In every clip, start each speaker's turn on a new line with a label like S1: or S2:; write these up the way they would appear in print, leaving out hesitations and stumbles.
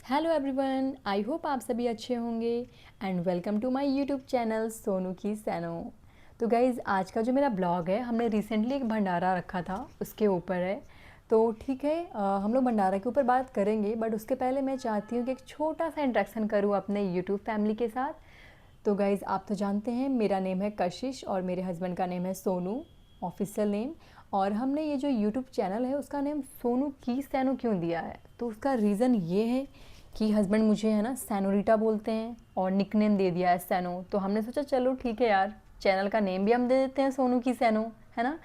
S1: Hello everyone, I hope आप सभी अच्छे होंगे and welcome to my YouTube channel Sonu की सैनो। तो गाइज़, आज का जो मेरा ब्लॉग है, हमने रिसेंटली एक भंडारा रखा था, उसके ऊपर है। तो ठीक है, हम लोग भंडारा के ऊपर बात करेंगे, बट उसके पहले मैं चाहती हूँ कि एक छोटा सा इंट्रैक्शन करूँ अपने यूट्यूब फैमिली के साथ। तो गाइज़, आप तो जानते हैं मेरा नेम है कशिश और मेरे हस्बैंड का नेम है सोनू, ऑफिशियल नेम। और हमने ये जो यूट्यूब चैनल है उसका नेम सोनू की सैनो क्यों दिया है, तो उसका रीज़न ये है कि हस्बैंड मुझे है ना सैनोरिटा बोलते हैं और निकनेम दे दिया है सैनो। तो हमने सोचा चलो ठीक है यार, चैनल का नेम भी हम दे देते हैं सोनू की सैनो, है ना।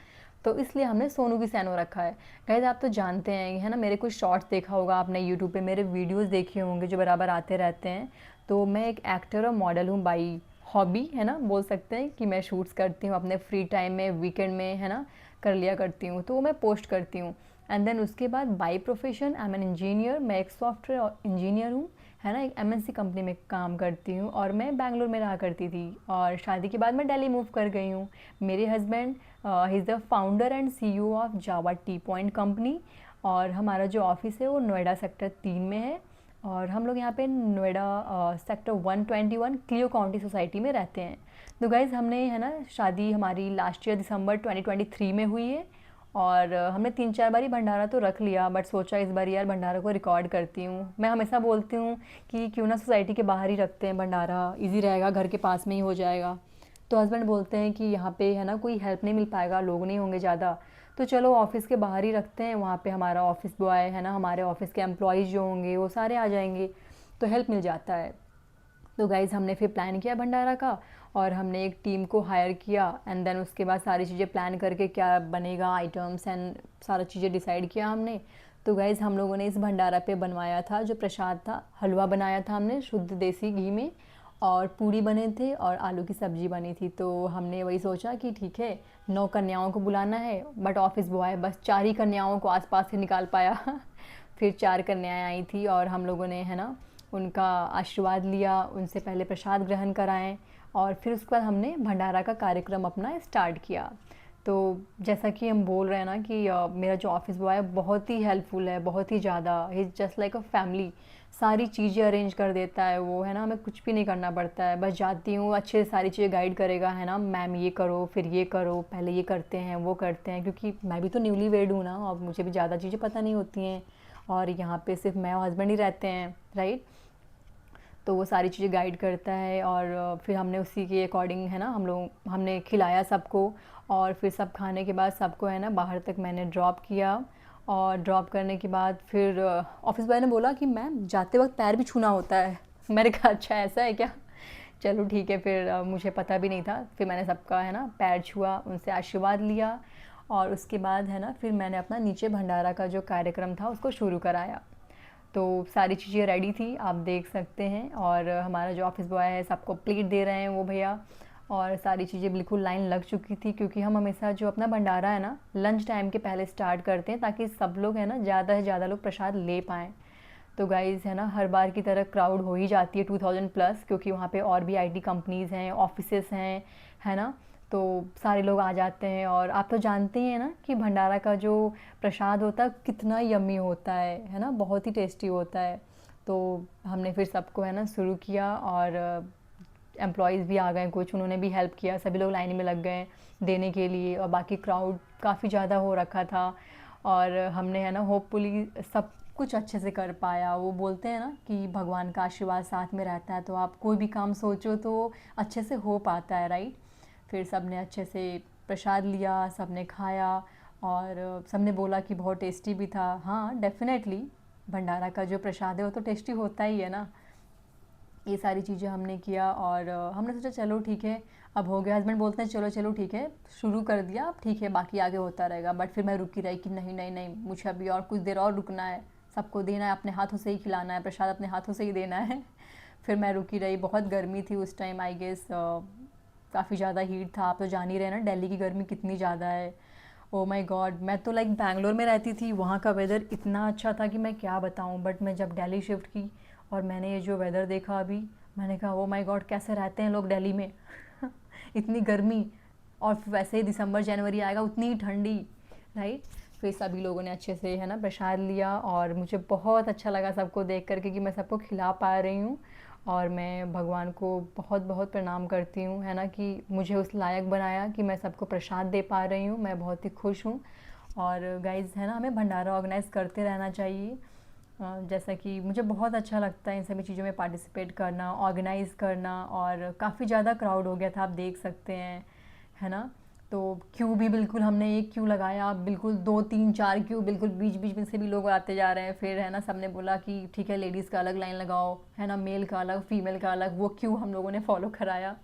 S1: तो इसलिए हमने सोनू की सैनो रखा है। गाइस, आप तो जानते हैं है ना, मेरे कुछ शॉर्ट्स देखा होगा आपने यूट्यूब पे, मेरे वीडियोस देखे होंगे जो बराबर आते रहते हैं। तो मैं एक एक्टर और मॉडल हूँ बाई हॉबी, है ना, बोल सकते हैं कि मैं शूट्स करती हूँ अपने फ्री टाइम में, वीकेंड में, है ना, कर लिया करती हूँ, तो वो मैं पोस्ट करती हूँ। एंड देन उसके बाद by profession I am an engineer, मैं एक सॉफ्टवेयर इंजीनियर हूँ, है ना, एक एमएनसी कंपनी में काम करती हूँ और मैं बैंगलोर में रहा करती थी और शादी के बाद मैं दिल्ली मूव कर गई हूँ। मेरे husband he is the founder and CEO of Java T point company और हमारा जो ऑफिस है वो नोएडा सेक्टर 3 में है और हम लोग यहाँ पे Noida sector 121 Cleo County society में रहते हैं। तो गाइज़, हमने है ना शादी हमारी लास्ट ईयर दिसंबर 2023 में हुई है और हमने 3-4 बार ही भंडारा तो रख लिया, बट सोचा इस बार यार भंडारा को रिकॉर्ड करती हूँ। मैं हमेशा बोलती हूँ कि क्यों ना सोसाइटी के बाहर ही रखते हैं भंडारा, इजी रहेगा, घर के पास में ही हो जाएगा। तो हस्बैंड बोलते हैं कि यहाँ पे है ना कोई हेल्प नहीं मिल पाएगा, लोग नहीं होंगे ज़्यादा, तो चलो ऑफिस के बाहर ही रखते हैं। वहाँ पे हमारा ऑफिस बॉय है ना, हमारे ऑफिस के एम्प्लॉयज़ जो होंगे वो सारे आ जाएंगे, तो हेल्प मिल जाता है। तो गाइज़, हमने फिर प्लान किया भंडारा का और हमने एक टीम को हायर किया एंड देन उसके बाद सारी चीज़ें प्लान करके क्या बनेगा, आइटम्स एंड सारा चीज़ें डिसाइड किया हमने। तो गाइज़, हम लोगों ने इस भंडारा पे बनवाया था जो प्रसाद था, हलवा बनाया था हमने शुद्ध देसी घी में और पूड़ी बने थे और आलू की सब्ज़ी बनी थी। तो हमने वही सोचा कि ठीक है, 9 कन्याओं को बुलाना है, बट ऑफिस बॉय बस 4 ही कन्याओं को आसपास से निकाल पाया फिर 4 कन्याएं आई थी और हम लोगों ने है ना उनका आशीर्वाद लिया, उनसे पहले प्रसाद ग्रहण कराएं और फिर उसके बाद हमने भंडारा का कार्यक्रम अपना स्टार्ट किया। तो जैसा कि हम बोल रहे हैं ना कि मेरा जो ऑफिस बॉय है बहुत ही हेल्पफुल है, बहुत ही ज़्यादा, he is just like a family. सारी चीज़ें अरेंज कर देता है वो, है ना, हमें कुछ भी नहीं करना पड़ता है, बस जाती हूँ अच्छे से सारी चीज़ें गाइड करेगा, है ना, मैम ये करो, फिर ये करो, पहले ये करते हैं वो करते हैं, क्योंकि मैं भी तो न्यूली वेड हूँ ना और मुझे भी ज़्यादा चीज़ें पता नहीं होती हैं और यहाँ पे सिर्फ मैं और हस्बैंड ही रहते हैं, राइट। तो वो सारी चीज़ें गाइड करता है और फिर हमने उसी के अकॉर्डिंग है ना हमने खिलाया सबको और फिर सब खाने के बाद सबको है ना बाहर तक मैंने ड्रॉप किया। और ड्रॉप करने के बाद फिर ऑफिस बॉय ने बोला कि मैम जाते वक्त पैर भी छूना होता है मैंने कहा अच्छा ऐसा है क्या। चलो ठीक है, फिर मुझे पता भी नहीं था, फिर मैंने सबका है ना पैर छुआ, उनसे आशीर्वाद लिया और उसके बाद है ना फिर मैंने अपना नीचे भंडारा का जो कार्यक्रम था उसको शुरू कराया। तो सारी चीज़ें रेडी थी, आप देख सकते हैं, और हमारा जो ऑफिस बॉय है सबको प्लेट दे रहे हैं वो भैया, और सारी चीज़ें बिल्कुल लाइन लग चुकी थी क्योंकि हम हमेशा जो अपना भंडारा है ना लंच टाइम के पहले स्टार्ट करते हैं ताकि सब लोग है ना ज़्यादा से ज़्यादा लोग प्रसाद ले पाएँ। तो गाइज़ है ना हर बार की तरह क्राउड हो ही जाती है 2000 प्लस, क्योंकि वहाँ पे और भी आईटी कंपनीज़ हैं, ऑफिसेस हैं, है ना। तो सारे लोग आ जाते हैं और आप तो जानते ही हैं ना कि भंडारा का जो प्रसाद होता है कितना यम्मी होता है ना, बहुत ही टेस्टी होता है। तो हमने फिर सबको है ना शुरू किया और एम्प्लॉयज़ भी आ गए कुछ, उन्होंने भी हेल्प किया, सभी लोग लाइन में लग गए देने के लिए और बाकी क्राउड काफ़ी ज़्यादा हो रखा था और हमने है ना होपफुली सब कुछ अच्छे से कर पाया। वो बोलते हैं ना कि भगवान का आशीर्वाद साथ में रहता है, तो आप कोई भी काम सोचो तो अच्छे से हो पाता है, राइट। फिर सब ने अच्छे से प्रसाद लिया, सब ने खाया और सब ने बोला कि बहुत टेस्टी भी था। हाँ डेफ़िनेटली, भंडारा का जो प्रसाद है वो तो टेस्टी होता ही है ना। ये सारी चीज़ें हमने किया और हमने सोचा चलो ठीक है अब हो गया। हस्बैंड बोलते हैं चलो चलो ठीक है शुरू कर दिया, अब ठीक है बाकी आगे होता रहेगा, बट फिर मैं रुकी रही कि नहीं नहीं नहीं, मुझे अभी और कुछ देर और रुकना है, सबको देना है, अपने हाथों से ही खिलाना है, प्रसाद अपने हाथों से ही देना है फिर मैं रुकी रही, बहुत गर्मी थी उस टाइम, आई गेस काफ़ी ज़्यादा हीट था, आप तो जान ही रहे ना दिल्ली की गर्मी कितनी ज़्यादा है। ओ माय गॉड, मैं तो लाइक बैंगलोर में रहती थी, वहाँ का वेदर इतना अच्छा था कि मैं क्या बताऊँ, बट मैं जब दिल्ली शिफ्ट की और मैंने ये जो वेदर देखा अभी, मैंने कहा ओ माय गॉड कैसे रहते हैं लोग दिल्ली में इतनी गर्मी, और वैसे ही दिसंबर जनवरी आएगा उतनी ही ठंडी, राइट। फिर सभी लोगों ने अच्छे से है ना प्रसाद लिया और मुझे बहुत अच्छा लगा सबको देख कर के कि मैं सबको खिला पा रही हूँ। और मैं भगवान को बहुत बहुत प्रणाम करती हूँ है ना कि मुझे उस लायक बनाया कि मैं सबको प्रसाद दे पा रही हूँ। मैं बहुत ही खुश हूँ। और गाइज़ है ना, हमें भंडारा ऑर्गेनाइज़ करते रहना चाहिए। जैसा कि मुझे बहुत अच्छा लगता है इन सभी चीज़ों में पार्टिसिपेट करना, ऑर्गेनाइज़ करना। और काफ़ी ज़्यादा क्राउड हो गया था, आप देख सकते हैं है ना। तो क्यू भी बिल्कुल हमने एक क्यू लगाया, बिल्कुल 2 3 4 क्यू, बिल्कुल बीच बीच में से भी लोग आते जा रहे हैं। फिर है ना सबने बोला कि ठीक है लेडीज़ का अलग लाइन लगाओ है ना, मेल का अलग फीमेल का अलग, वो क्यू हम लोगों ने फॉलो कराया।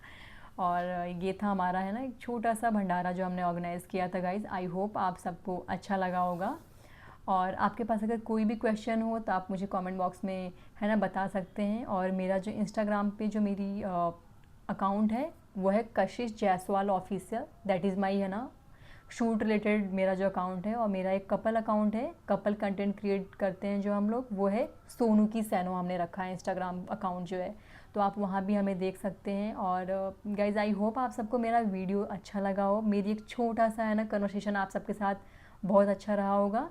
S1: और ये था हमारा है ना एक छोटा सा भंडारा जो हमने ऑर्गेनाइज़ किया था गाइज़। आई होप आप सबको अच्छा लगा होगा। और आपके पास अगर कोई भी क्वेश्चन हो तो आप मुझे कमेंट बॉक्स में है ना बता सकते हैं। और मेरा जो इंस्टाग्राम पे जो मेरी अकाउंट है वो है कशिश Jaiswal official, that is my है ना शूट रिलेटेड मेरा जो अकाउंट है। और मेरा एक कपल अकाउंट है, कपल कंटेंट क्रिएट करते हैं जो हम लोग, वो है सोनू की सैनो हमने रखा है इंस्टाग्राम अकाउंट जो है। तो आप वहाँ भी हमें देख सकते हैं। और गाइज़ आई होप आप सबको मेरा वीडियो अच्छा लगा हो। मेरी एक छोटा सा है ना कन्वर्सेशन आप सबके साथ बहुत अच्छा रहा होगा।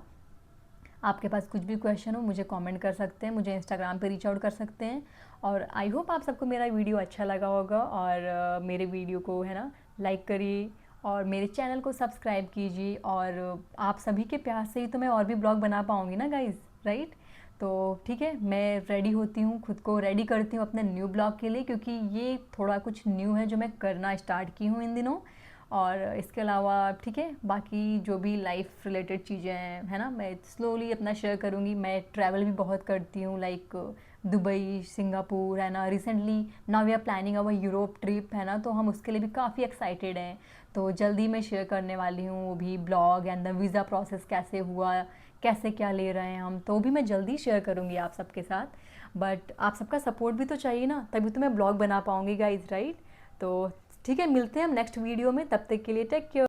S1: आपके पास कुछ भी क्वेश्चन हो मुझे कमेंट कर सकते हैं, मुझे इंस्टाग्राम पे रीच आउट कर सकते हैं। और आई होप आप सबको मेरा वीडियो अच्छा लगा होगा। और मेरे वीडियो को है ना लाइक करिए और मेरे चैनल को सब्सक्राइब कीजिए। और आप सभी के प्यार से ही तो मैं और भी ब्लॉग बना पाऊँगी ना गाइज़, राइट। तो ठीक है, मैं रेडी होती हूँ, खुद को रेडी करती हूँ अपने न्यू ब्लॉग के लिए, क्योंकि ये थोड़ा कुछ न्यू है जो मैं करना स्टार्ट की हूँ इन दिनों। और इसके अलावा ठीक है, बाकी जो भी लाइफ रिलेटेड चीज़ें हैं है ना, मैं स्लोली अपना शेयर करूँगी। मैं ट्रैवल भी बहुत करती हूँ, लाइक दुबई, सिंगापुर है ना। Recently now we are planning our Europe trip है ना, तो हम उसके लिए भी काफ़ी एक्साइटेड हैं। तो जल्दी मैं शेयर करने वाली हूँ वो भी blog, and the visa process कैसे हुआ, कैसे क्या ले रहे हैं हम, तो भी मैं जल्दी शेयर करूँगी आप सबके साथ। बट आप सबका सपोर्ट भी तो चाहिए ना, तभी तो मैं ब्लॉग बना पाऊँगी गाइज, राइट। तो ठीक है, मिलते हैं हम नेक्स्ट वीडियो में, तब तक के लिए टेक केयर।